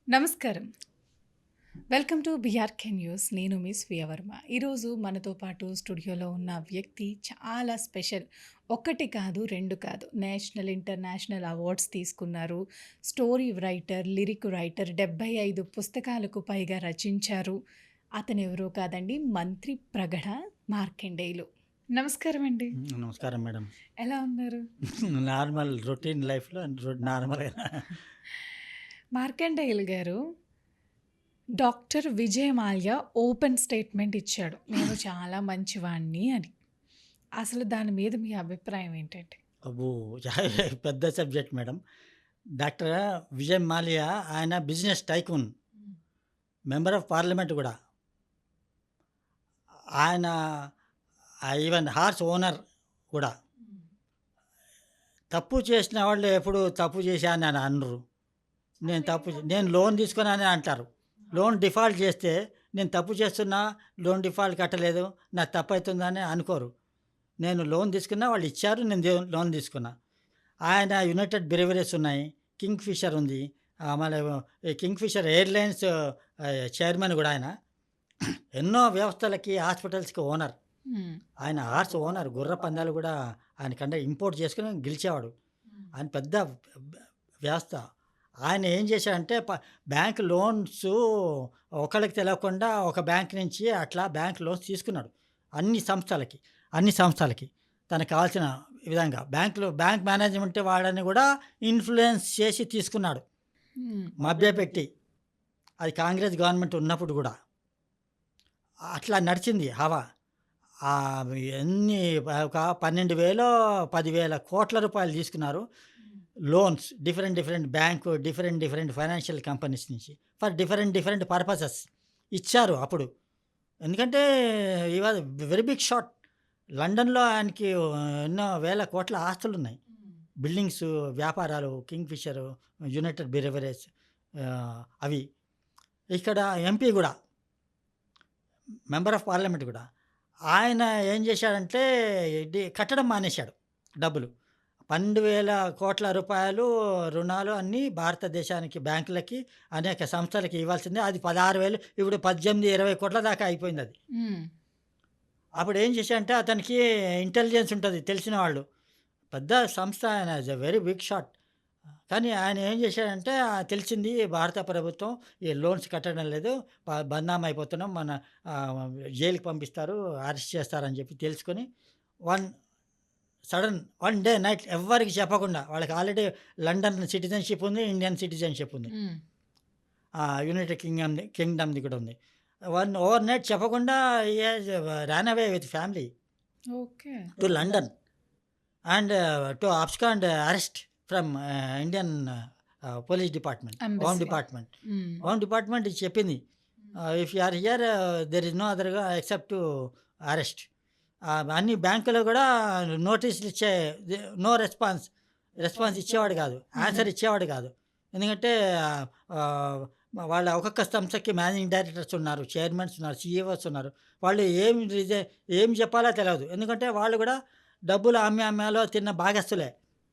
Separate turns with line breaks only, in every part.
నమస్కారం. Welcome to BRK news. నేను మీ స్వీయ వర్మ. ఈరోజు మనతో పాటు స్టూడియోలో ఉన్న వ్యక్తి చాలా స్పెషల్. ఒకటి కాదు, 2 కాదు. నేషనల్, ఇంటర్నేషనల్ అవార్డ్స్ తీసుకున్నారు. స్టోరీ రైటర్, లిరిక్ రైటర్, 75 పుస్తకాలకు పైగా రచించారు. అతనెవరో కాదండి, మంత్రి ప్రగడ మార్కండేయులు. నమస్కారం అండి.
నమస్కారం మేడం.
ఎలా ఉన్నారు?
నార్మల్ రొటీన్ లైఫ్‌లో నార్మల్‌గా.
మార్కండేయులు గారు doctor Vijay Mallya open statement ఇచ్చాడు. నేను చాలా మంచివాడిని అని. అసలు దాని మీద మీ అభిప్రాయం ఏంటండి?
అబ్బో! పెద్ద subject madam. Doctor Vijay Mallya ఆయన business tycoon, member of parliament గూడా. ఆయన ఈవెన్ హార్స్ ఓనర్ గూడా. తప్పు చేసిన వాళ్ళు ఎప్పుడు తప్పు చేశానని అనరు. నేను లోన్ తీసుకున్నానని అంటారు. లోన్ డిఫాల్ట్ చేస్తే నేను తప్పు చేస్తున్నా, లోన్ డిఫాల్ట్ కట్టలేదు, నాకు తప్పైతుందని అనుకోరు. నేను లోన్ తీసుకున్నా, వాళ్ళు ఇచ్చారు, నేను లోన్ తీసుకున్నా. ఆయన యునైటెడ్ బ్రెవరీస్ ఉన్నాయి, కింగ్ ఫిషర్ ఉంది. మళ్ళీ ఈ కింగ్ ఫిషర్ ఎయిర్‌లైన్స్ చైర్మన్ గూడా ఆయన. ఎన్నో వ్యవస్థలకి, హాస్పిటల్స్‌కి ఓనర్.
హ్మ్.
ఆయన హార్స్ ఓనర్. గుర్ర పందాలు గూడా ఆయన ఇంపోర్ట్ చేసుకొని గెలిచేవాడు. ఆయన పెద్ద వ్యవస్థ. ఆయన ఏం చేశాడంటే బ్యాంక్ లోన్స్ ఒకళ్ళకి తెలవకుండా ఒక బ్యాంక్ నుంచి అట్లా బ్యాంక్ లోన్స్ తీసుకున్నాడు. అన్ని సంస్థలకి, అన్ని సంస్థలకి తనకు కావాల్సిన విధంగా బ్యాంక్ మేనేజ్మెంట్ వాళ్ళని కూడా ఇన్‌ఫ్లుయెన్స్ చేసి తీసుకున్నాడు.
హ్మ్.
మభ్యపెట్టి. అది కాంగ్రెస్ గవర్నమెంట్ ఉన్నప్పుడు గూడా. అట్లా నడిచింది హవా. ఎన్ని ఒక 12,000 10,000 కోట్ల రూపాయలు తీసుకున్నారు. Loans different different financial companies నుంచి ఫర్ డిఫరెంట్ పర్పసెస్ ఇచ్చారు అప్పుడు. ఎందుకంటే ఈ వాజ్ వెరీ బిగ్ షాట్. లండన్‌లో ఆయనకి ఎన్నో వేల కోట్ల ఆస్తులున్నాయి. బిల్డింగ్స్, వ్యాపారాలు, కింగ్ ఫిషర్, యునైటెడ్ బ్రెవరీస్, అవి. ఇక్కడ ఎంపీ గూడా, మెంబర్ ఆఫ్ పార్లమెంట్ గూడా. ఆయన ఏం చేశాడంటే కట్టడం మానేశాడు డబ్బులు. 12,000 రూపాయలు రుణాలు అన్నీ భారతదేశానికి బ్యాంకులకి, అనేక సంస్థలకి ఇవ్వాల్సిందే. అది 16,000, ఇప్పుడు 18, 20 కోట్ల దాకా అయిపోయిందది.
హ్మ్.
అప్పుడు ఏం చేశాడంటే అతనికి ఇంటెలిజెన్స్ ఉంటది, తెలిసిన వాళ్ళు. పెద్ద సంస్థ ఆయన, is a very big shot. కానీ ఆయన ఏం చేశాడంటే తెలిసింది భారత ప్రభుత్వం ఈ లోన్స్ కట్టడం లేదు, బదనాం అయిపోతున్నాం, మన జైలుకి పంపిస్తారు, అరెస్ట్ చేస్తారని చెప్పి తెలుసుకొని వన్ డే నైట్ ఎవ్వరికి చెప్పకుండా, వాళ్ళకి ఆల్రెడీ లండన్ సిటిజన్‌షిప్ ఉంది, ఇండియన్ సిటిజన్‌షిప్ ఉంది.
హ్మ్.
యునైటెడ్ కింగ్‌డమ్‌ది కూడా ఉంది. ఓవర్ నైట్ చెప్పకుండా he has ran away with family
okay.
To London and to abscond arrest from Indian police department, home
embassy.
Department.
Hmm.
Home department ఇది చెప్పింది, if you are here there is no other except to arrest. అన్ని బ్యాంకులో కూడా నోటీసులు no response ఇచ్చేవాడు కాదు, answer ఇచ్చేవాడు కాదు. ఎందుకంటే వాళ్ళ ఒక్కొక్క సంస్థకి మేనేజింగ్ డైరెక్టర్స్ ఉన్నారు, చైర్మన్స్ ఉన్నారు, సీఈఓస్ ఉన్నారు. వాళ్ళు ఏం చెప్పాలో తెలియదు. ఎందుకంటే వాళ్ళు కూడా డబ్బులు అమ్మాలో తిన్న భాగస్తులే.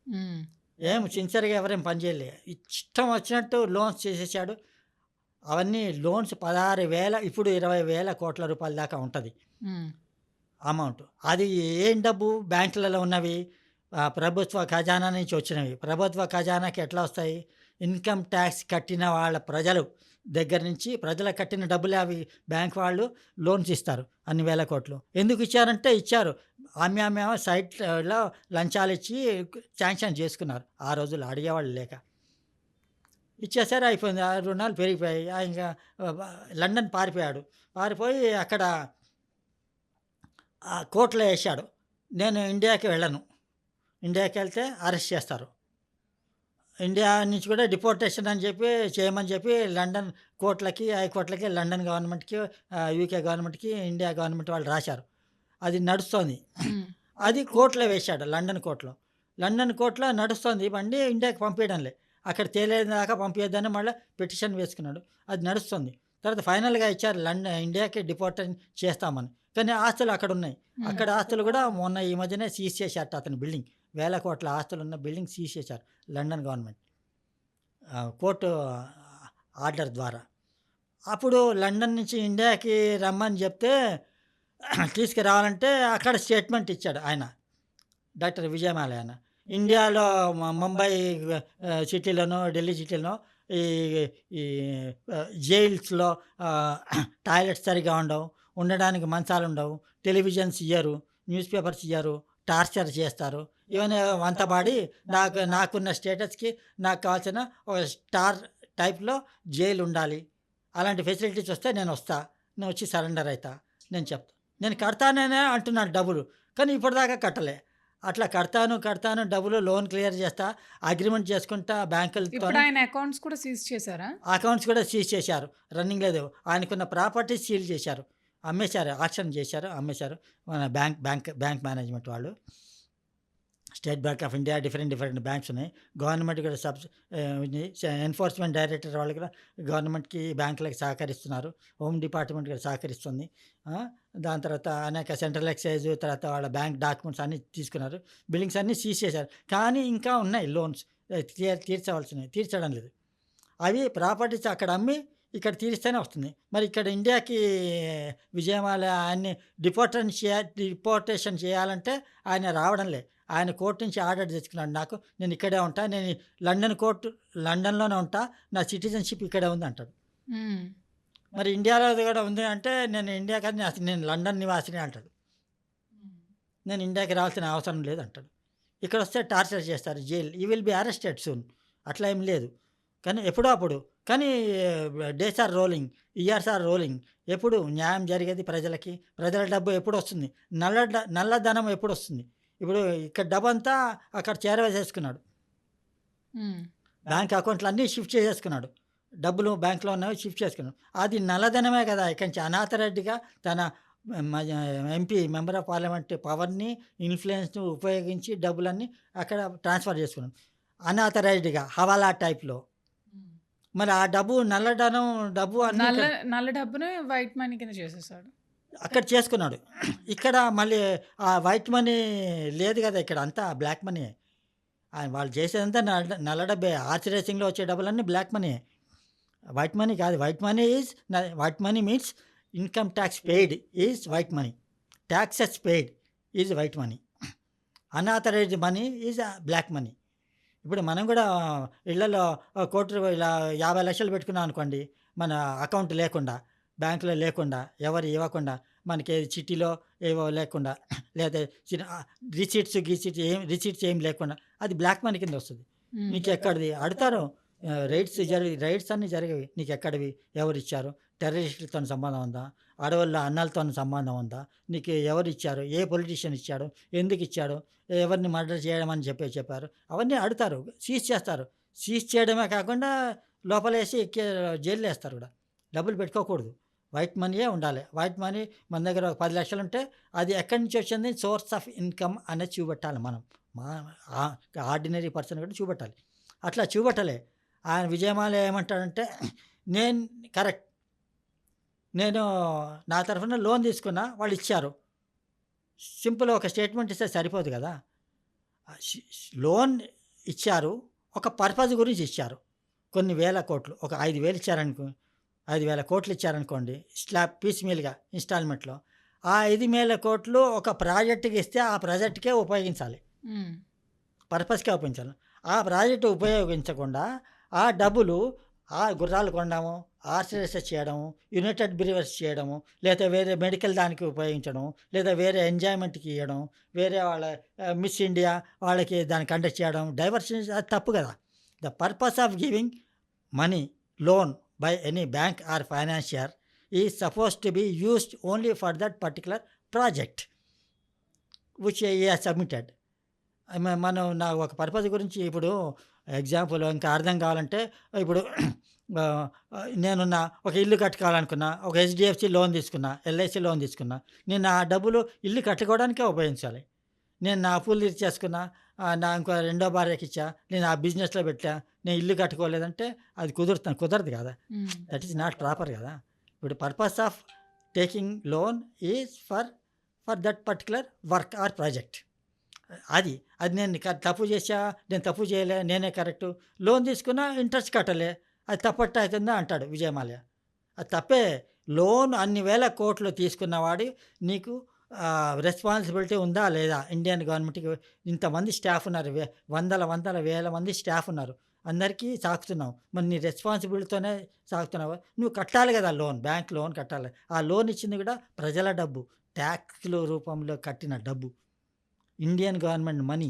హ్మ్.
ఏం సిన్సియర్‌గా ఎవరేం పని చేయలే. ఇష్టం వచ్చినట్టు లోన్స్ చేసేసాడు. అవన్నీ లోన్స్ 16,000, ఇప్పుడు 20,000 కోట్ల రూపాయల దాకా ఉంటది
హ్మ్.
అమౌంట్. అది ఏం డబ్బు? బ్యాంకులలో ఉన్నవి, ప్రభుత్వ ఖజానా నుంచి వచ్చినవి. ప్రభుత్వ ఖజానాకి ఎట్లా వస్తాయి? ఇన్‌కమ్ ట్యాక్స్ కట్టిన వాళ్ళ ప్రజలు దగ్గర నుంచి, ప్రజలకు కట్టిన డబ్బులే అవి. బ్యాంక్ వాళ్ళు లోన్స్ ఇస్తారు అన్ని వేల కోట్లు. ఎందుకు ఇచ్చారంటే ఇచ్చారు. ఆమెమో సైట్‌లో లంచాలిచ్చి శాంక్షన్ చేసుకున్నారు. ఆ రోజుల్లో అడిగేవాళ్ళు లేక. ఇచ్చేసారు, అయిపోయింది. ఆ రుణాలు పెరిగిపోయాయి. ఇంకా లండన్ పారిపోయాడు. పారిపోయి అక్కడ కోర్ట్‌లో ఏశాడు. నేను ఇండియాకి వెళ్ళను. ఇండియాకెళ్తే అరెస్ట్ చేస్తారు. ఇండియా నుంచి కూడా డిపోర్టేషన్ అని చెప్పి చేయమని చెప్పి లండన్ కోర్ట్‌లకి, హైకోర్ట్‌లకి, లండన్ గవర్నమెంట్‌కి, యూకే గవర్నమెంట్‌కి, ఇండియా గవర్నమెంట్ వాళ్ళు రాశారు. అది నడుస్తోంది.
హ్మ్.
అది కోర్ట్‌లో వేశాడు, లండన్ కోర్ట్‌లో. లండన్ కోర్ట్‌లో నడుస్తోంది బండి, ఇండియాకి పంపియడంలే. అక్కడ తేలేదాకా పంపియొద్దని మళ్ళా పిటిషన్ వేసుకున్నాడు. అది నడుస్తుంది. తర్వాత ఫైనల్‌గా ఇచ్చారు, ఇండియాకి డిపోర్టేషన్ చేస్తామని. కానీ ఆస్తులు అక్కడున్నాయి.
హ్మ్.
అక్కడ ఆస్తులు కూడా మొన్న ఈ మధ్యనే సీజ్ చేశారట అతని బిల్డింగ్. వేల కోట్ల ఆస్తులున్న బిల్డింగ్ సీజ్ చేశారు లండన్ గవర్నమెంట్. కోర్టు ఆర్డర్ ద్వారా. అప్పుడు లండన్ నుంచి ఇండియాకి రమ్మని చెప్తే తీసుకురావాలంటే అక్కడ స్టేట్మెంట్ ఇచ్చాడు ఆయన. డాక్టర్ విజయమాల్య ఆయన. ఇండియాలో ముంబై సిటీలోనో, ఢిల్లీ సిటీలోనో ఈ ఈ జైల్స్‌లో ఆహ్, టాయిలెట్స్ సరిగ్గా ఉండవు. ఉండడానికి మంచాలుండవు. టెలివిజన్స్ ఇయ్యరు. న్యూస్ పేపర్స్ ఇయ్యరు. టార్చర్ చేస్తారు. ఇవన్నీ వంత పాడి నాకున్న స్టేటస్‌కి నాకు కావాల్సిన ఒక స్టార్ టైప్‌లో జైల్ ఉండాలి. అలాంటి ఫెసిలిటీస్ వస్తే నేనొస్తా. నేనొచ్చి సరెండర్ అయితా. నేను చెప్తా. నేను కడతాననే అంటున్నాడు డబ్బులు. కానీ ఇప్పటిదాకా కట్టలే. అట్లా కడతాను డబ్బులు లోన్ క్లియర్ చేస్తా. అగ్రీమెంట్ చేసుకుంటా
ఇప్పుడు
బ్యాంకులతోని.
ఆయన అకౌంట్స్ కూడా సీజ్ చేశారా?
అకౌంట్స్ కూడా సీజ్ చేశారు. రన్నింగ్ లేదు. ఆయనకున్న ప్రాపర్టీస్ సీల్ చేశారు. అమ్మేశారు. ఆక్షన్ చేశారు. అమ్మేశారు. మన బ్యాంక్ మేనేజ్మెంట్ వాళ్ళు. State bank of India different banks ఉన్నాయి. గవర్నమెంట్ కూడా ఇది ఎన్ఫోర్స్మెంట్ డైరెక్టర్ వాళ్ళు కూడా గవర్నమెంట్‌కి, బ్యాంకులకి సహకరిస్తున్నారు. హోమ్ డిపార్ట్మెంట్ కూడా సహకరిస్తుంది. ఆ! దాని తర్వాత అనేక సెంట్రల్ ఎక్సైజ్, తర్వాత వాళ్ళ బ్యాంక్ డాక్యుమెంట్స్ అన్నీ తీసుకున్నారు. బిల్లింగ్స్ అన్నీ సీజ్ చేశారు. కానీ ఇంకా ఉన్నాయి లోన్స్ తీర్చవలసినవి. తీర్చడం లేదు. అవి ప్రాపర్టీస్ అక్కడ అమ్మి ఇక్కడ తీరిస్తేనే వస్తుంది. మరి ఇక్కడ ఇండియాకి విజయమాల్య ఆయన్ని డిపోర్టేషన్ చేయాలంటే ఆయన రావడం లే. ఆయన కోర్ట్ నుంచి ఆర్డర్ తెచ్చుకున్నాడు. నేను ఇక్కడే ఉంటా. నేను లండన్‌లోనే ఉంటా. నా సిటిజన్‌షిప్ ఇక్కడే ఉంది అంటాడు.
హ్మ్.
మరి ఇండియాలోది కూడా ఉంది అంటే నేను ఇండియా కాదు, నేను లండన్ నివాసిని అంటాడు. నేను ఇండియాకి రావాల్సిన అవసరం లేదు అంటాడు. ఇక్కడొస్తే టార్చర్ చేస్తారు. Jail. You will be arrested soon. అట్లా ఏం లేదు. కానీ ఎప్పుడో అప్పుడు. కానీ days are rolling. Years are rolling. ఎప్పుడు న్యాయం జరిగేది ప్రజలకి? ప్రజల డబ్బు ఎప్పుడొస్తుంది? నల్లధనం ఎప్పుడొస్తుంది? ఇప్పుడు ఇక్కడ డబ్బంతా అక్కడ చేరవేసేసుకున్నాడు.
హ్మ్.
బ్యాంక్ అకౌంట్‌లన్నీ షిఫ్ట్ చేసేసుకున్నాడు. డబ్బులు బ్యాంక్‌లో ఉన్నవి షిఫ్ట్ చేసుకున్నాడు. అది నల్లధనమే కదా! ఇక్కడి నుంచి అనాథరెడ్డిగా తన మ ఎంపీ మెంబర్ ఆఫ్ పార్లమెంట్ పవర్‌ని, ఇన్‌ఫ్లుయెన్స్‌ని ఉపయోగించి డబ్బులన్నీ అక్కడ ట్రాన్స్‌ఫర్ చేసుకున్నాడు. అనాథరైజ్డ్‌గా హవాలా టైప్‌లో.
హ్మ్.
మరి ఆ నల్లధనం డబ్బు అన్నీ
నల్ల నల్ల డబ్బుని వైట్ మనీ కింద చేసేసాడు.
అక్కడ చేసుకున్నాడు. ఇక్కడ మళ్ళీ ఆ వైట్ మనీ లేదు కదా! ఇక్కడ అంతా బ్లాక్ మనీయే. వాళ్ళు చేసేదంతా నల్ల డబ్బే. హార్స్ రేసింగ్‌లో వచ్చే డబ్బులన్నీ బ్లాక్ మనీయే. వైట్ మనీ కాదు. White money means income tax paid is white money. Taxes paid is white money. Unauthorised money is black money. ఇప్పుడు మనం కూడా ఇళ్లలో ఇలా 50,00,000 పెట్టుకున్నాం అనుకోండి. మన అకౌంట్ లేకుండా, బ్యాంకులో లేకుండా, ఎవరు ఇవ్వకుండా, మనకి చిట్టీలో ఏవో లేకుండా, లేదా రిసీట్స్ ఏం లేకుండా అది బ్లాక్ మనీ కింద వస్తది.
హ్మ్.
నీకెక్కడిది అడుగుతారు. రైడ్స్ అన్నీ జరిగేవి. నీకెక్కడివి? ఎవరిచ్చారు? టెర్రరిస్టులతోని సంబంధం ఉందా? అడవుల్లో అన్నలతోని సంబంధం ఉందా? నీకు ఎవరిచ్చారు? ఏ పొలిటీషియన్ ఇచ్చాడు? ఎందుకిచ్చాడు? ఎవరిని మర్డర్ చేయమని చెప్పారు. అవన్నీ అడుగుతారు. సీజ్ చేస్తారు. సీజ్ చేయడమే కాకుండా లోపలేసి జైల్‌లో ఏస్తారు కూడా. డబ్బులు పెట్టుకోకూడదు. వైట్ మనీయే ఉండాలి. వైట్ మనీ మన దగ్గర ఒక 10,00,000 ఉంటే అది ఎక్కడి నుంచి వచ్చింది? సోర్స్ ఆఫ్ ఇన్‌కమ్ అనేది చూపెట్టాలి మనం. మా ఆర్డినరీ పర్సన్ కూడా చూపెట్టాలి. అట్లా చూపెట్టలే. ఆయన విజయమాల్య ఏమంటాడంటే నేను కరెక్ట్. నేను నా తరఫున లోన్ తీసుకున్నా. వాళ్ళిచ్చారు. సింపుల్ ఒక స్టేట్మెంట్ ఇస్తే సరిపోదు కదా! లోన్ ఇచ్చారు. ఒక పర్పస్ గురించి ఇచ్చారు. కొన్ని వేల కోట్లు. ఒక 5,000 ఇచ్చారనుకో, 5,000 కోట్లు ఇచ్చారనుకోండి. పీస్ మీల్‌గా ఇన్‌స్టాల్‌మెంట్‌లో. ఆ 5,000 కోట్లు ఒక ప్రాజెక్ట్‌కి ఇస్తే ఆ ప్రాజెక్ట్‌కే ఉపయోగించాలి.
హ్మ్.
పర్పస్‌కే ఉపయోగించాలి. ఆ ప్రాజెక్ట్ ఉపయోగించకుండా ఆ డబ్బులు గుర్రాలు కొనడము, హార్స్ రేసెస్ చేయడము, యునైటెడ్ బ్రీవర్స్ చేయడము, లేదా వేరే మెడికల్ దానికి ఉపయోగించడం, లేదా వేరే ఎంజాయ్‌మెంట్‌కి ఇయ్యడం, వేరే వాళ్ళ మిస్ ఇండియా వాళ్ళకి దాన్ని కండక్ట్ చేయడం, డైవర్షన్ అది తప్పు కదా! The purpose of giving money loan by any bank or financier is supposed to be used only for that particular project which he has submitted. మనం ఒక పర్పస్ గురించి ఇప్పుడు ఎగ్జాంపుల్ ఇంకా అర్థం కావాలంటే ఇప్పుడు ఒక ఇల్లు కట్టుకోవాలనుకున్నా, ఒక హెచ్‌డిఎఫ్‌సి లోన్ తీసుకున్నా, ఎల్ఐసి లోన్ తీసుకున్నా. నేను ఆ డబ్బులు ఇల్లు కట్టుకోవడానికే ఉపయోగించాలి. నేను నా అప్పులు తీర్చేసుకున్నా, నా ఇంకో రెండో భార్యకిచ్చా, నేను ఆ బిజినెస్‌లో పెట్టా, నేను ఇల్లు కట్టుకోలేదంటే అది కుదరదు కదా!
హ్మ్.
దట్ ఈస్ నాట్ ప్రాపర్ కదా! ఇప్పుడు purpose of taking loan is for that particular work or project. అది నేను తప్పు చేశా, నేను తప్పు చేయలే, నేనే కరెక్టు. లోన్ తీసుకున్నా ఇంట్రెస్ట్ కట్టలే. అది తప్పట్టు అవుతుందా అంటాడు విజయ్ మాల్యా. అది తప్పే. లోన్ అన్ని వేల కోట్లు తీసుకున్నవాడు నీకు రెస్పాన్సిబిలిటీ ఉందా లేదా? ఇండియన్ గవర్నమెంట్‌కి ఇంతమంది స్టాఫ్ ఉన్నారు. వందల, వందల, వేల మంది స్టాఫ్ ఉన్నారు. అందరికీ సాకుతున్నావు. మరి నీ రెస్పాన్సిబిలిటీతోనే సాగుతున్నావా? నువ్వు కట్టాలి కదా లోన్. బ్యాంక్ లోన్ కట్టాలి. ఆ లోన్ ఇచ్చింది కూడా ప్రజల డబ్బు. ట్యాక్స్‌ల రూపంలో కట్టిన డబ్బు. Indian government money.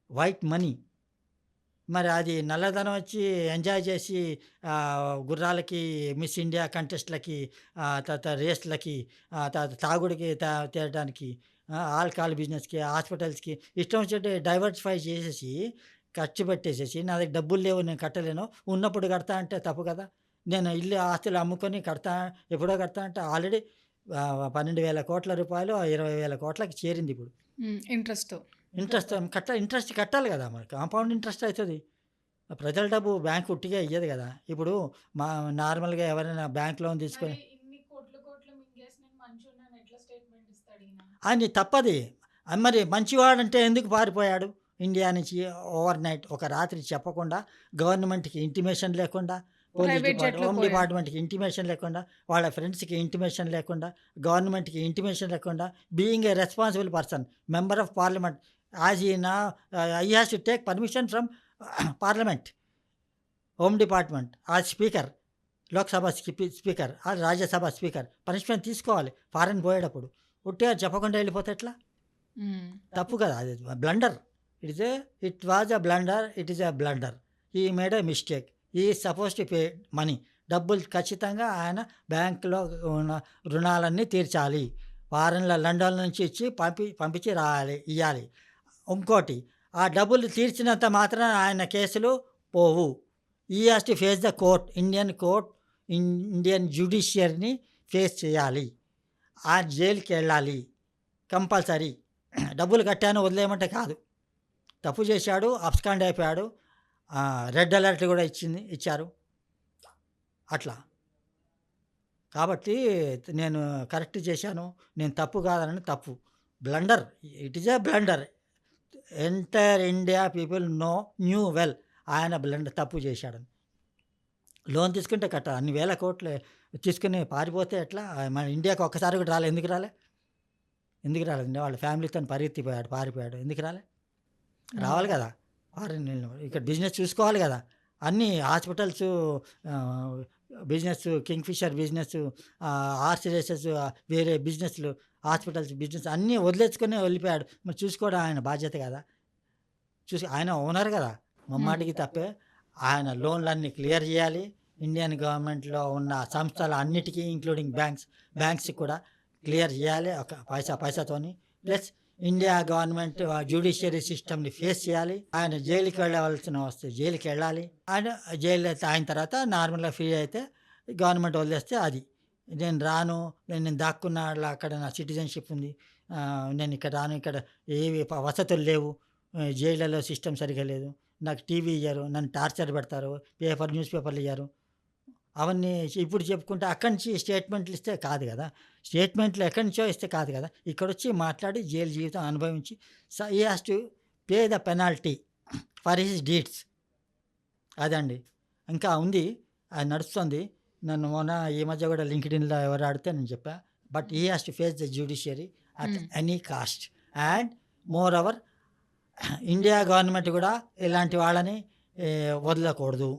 White money. మరి అది నల్లధనం వచ్చి ఎంజాయ్ చేసి గుర్రాలకి, మిస్ ఇండియా కంటెస్ట్‌లకి, తర్వాత రేస్‌లకి, తర్వాత తాగుడికి తేడానికి, ఆల్కహాల్ బిజినెస్‌కి, హాస్పిటల్స్‌కి ఇష్టం వచ్చినట్టు డైవర్సిఫై చేసేసి, ఖర్చు పెట్టేసేసి, నా దగ్గర డబ్బులు లేవు నేను కట్టలేను, ఉన్నప్పుడు కడతా అంటే తప్పు కదా! నేను ఇల్లు, ఆస్తులు అమ్ముకొని కడతా, ఎప్పుడో కడతా అంటే ఆల్రెడీ 12,000 రూపాయలు 20,000 కోట్లకి చేరింది ఇప్పుడు.
ఇంట్రెస్ట్‌తో.
ఇంట్రెస్ట్ కట్టాలి కదా! మరి కాంపౌండ్ ఇంట్రెస్ట్ అయితది. ప్రజల డబ్బు బ్యాంక్ ఉట్టిగా ఇయ్యదు కదా! ఇప్పుడు మా నార్మల్‌గా ఎవరైనా బ్యాంక్ లోన్ తీసుకొని
ఇన్ని కోట్లు కోట్లు మింగేసి నేను మంచోడినని ఎట్లా స్టేట్మెంట్ ఇస్తాడు ఈయన?
అని తప్పది. మరి మంచివాడంటే ఎందుకు పారిపోయాడు ఇండియా నుంచి ఓవర్‌నైట్? ఒక రాత్రి చెప్పకుండా, గవర్నమెంట్‌కి ఇంటిమేషన్ లేకుండా,
ప్రైవేట్ జెట్‌లో
హోమ్
పోయాడు.
డిపార్ట్మెంట్‌కి ఇంటిమేషన్ లేకుండా, వాళ్ళ ఫ్రెండ్స్‌కి ఇంటిమేషన్ లేకుండా, గవర్నమెంట్‌కి ఇంటిమేషన్ లేకుండా, being a responsible person, member of parliament, as he has to take permission from parliament, home department, speaker, Lok Sabha speaker, Rajya Sabha speaker punishment తీసుకోవాలి ఫారెన్ పోయేటప్పుడు. ఉట్టిగా చెప్పకుండా వెళ్ళిపోతే ఎట్లా?
హ్మ్.
తప్పు కదా! అది blunder. It was a blunder. It is a blunder. He made a mistake. He is supposed to pay money. డబ్బులు ఖచ్చితంగా ఆయన బ్యాంక్‌లో ఉన్న రుణాలన్నీ తీర్చాలి. ఫారెన్‌లో లండన్ నుంచి ఇచ్చి పంపించి ఇయ్యాలి. ఇంకోటి, ఆ డబ్బులు తీర్చినంత మాత్రాన ఆయన కేసులు పోవు. He has to face the court. Indian జ్యుడిషియరీని ఫేస్ చేయాలి. ఆ జైలుకెళ్ళాలి కంపల్సరీ. డబ్బులు కట్టాను వదిలేయమంటే కాదు. తప్పు చేశాడు, అబ్స్కాండ్ అయిపోయాడు. రెడ్ అలర్ట్ కూడా ఇచ్చారు. అట్లా. కాబట్టి నేను కరెక్ట్ చేశాను. నేను తప్పు కాదనను తప్పు. Blunder. It is a blunder. Entire India people new well ఆయన తప్పు చేశాడని. లోన్ తీసుకుంటే కట్టాలి. అన్ని వేల కోట్లు తీసుకొని పారిపోతే ఎట్లా? మన ఇండియాకి ఒక్కసారి కూడా రాలే. ఎందుకు రాలే? ఎందుకు రాలేదండి? వాళ్ళ ఫ్యామిలీతోని పారిపోయాడు. ఎందుకు రాలే? రావాలి
హ్మ్.
కదా! ఫారెన్ ఇక్కడ బిజినెస్ చూసుకోవాలి కదా! అన్నీ hospitals, business, Kingfisher business, horse races, వేరే బిజినెస్‌లు, హాస్పిటల్స్ బిజినెస్ అన్నీ వదిలేసుకొని వెళ్ళిపోయాడు. మరి చూసుకోవడం ఆయన బాధ్యత కదా! ఆయన ఓనర్ కదా! ముమ్మాటికి తప్పే. ఆయన లోన్‌లన్నీ క్లియర్ చేయాలి. ఇండియన్ గవర్నమెంట్‌లో ఉన్న సంస్థలు అన్నిటికీ ఇంక్లూడింగ్ బ్యాంక్స్‌కి కూడా క్లియర్ చేయాలి. ఒక పైసాతోని. ప్లస్ ఇండియా గవర్నమెంట్ జ్యుడిషియరీ సిస్టమ్‌ని ఫేస్ చేయాలి. ఆయన జైలుకి వెళ్ళవలసిన వస్తే జైలుకెళ్ళాలి. ఆయన జైలు అయిన తర్వాత నార్మల్‌గా ఫ్రీ అయితే గవర్నమెంట్ వదిలేస్తే అది. నేను రాను, నేను దాక్కున్నా అక్కడ నా సిటిజన్‌షిప్ ఉంది. నేను ఇక్కడ రాను, ఇక్కడ ఏవి వసతులు లేవు. జైళ్ళలో సిస్టమ్ సరిగ్గా లేదు. నాకు టీవీ ఇయ్యరు. నన్ను టార్చర్ పెడతారు. న్యూస్ పేపర్‌లు ఇయ్యరు. అవన్నీ ఇప్పుడు చెప్పుకుంటే అక్కడి నుంచి స్టేట్మెంట్లు ఇస్తే కాదు కదా! స్టేట్మెంట్లు ఎక్కడి నుంచో ఇస్తే కాదు కదా! ఇక్కడొచ్చి మాట్లాడి జైలు జీవితం అనుభవించి హి has to pay the penalty for his deeds. అదండి. ఇంకా ఉంది. అది నడుస్తుంది. నన్ను ఈ మధ్య కూడా లింక్డ్ఇన్‌లో ఎవరో అడిగితే నేను చెప్పా. But he has to face the judiciary at
hmm.
Any cost. And moreover India government కూడా ఇలాంటి వాళ్ళని వదలకూడదు.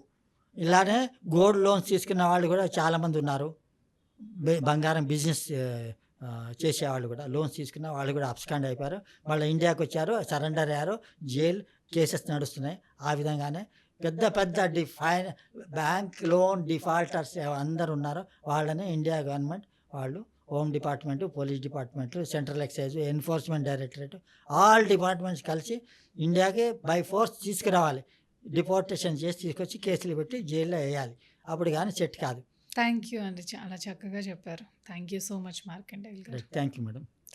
ఇలానే గోల్డ్ లోన్స్ తీసుకున్న వాళ్ళు కూడా చాలామంది ఉన్నారు. బంగారం బిజినెస్ చేసేవాళ్ళు కూడా లోన్స్ తీసుకున్న వాళ్ళు కూడా అబ్స్కాండ్ అయిపోయారు. వాళ్ళు ఇండియాకి వచ్చారు, సరెండర్ అయ్యారు. జైల్ కేసెస్ నడుస్తున్నాయి. ఆ విధంగానే పెద్ద పెద్ద బ్యాంక్ లోన్ డిఫాల్టర్స్ అందరూ ఉన్నారు. వాళ్ళని ఇండియా గవర్నమెంట్ వాళ్ళు, home department, police department, central excise, enforcement directorate, all departments కలిసి ఇండియాకి బై ఫోర్స్ తీసుకురావాలి. డిపోర్టేషన్ చేసి తీసుకొచ్చి కేసులు పెట్టి జైల్లో వేయాలి. అప్పుడు కానీ సెట్ కాదు.
థ్యాంక్ యూ అండి. చాలా చక్కగా చెప్పారు. Thank you so much Markandeyulu garu.
Thank you madam.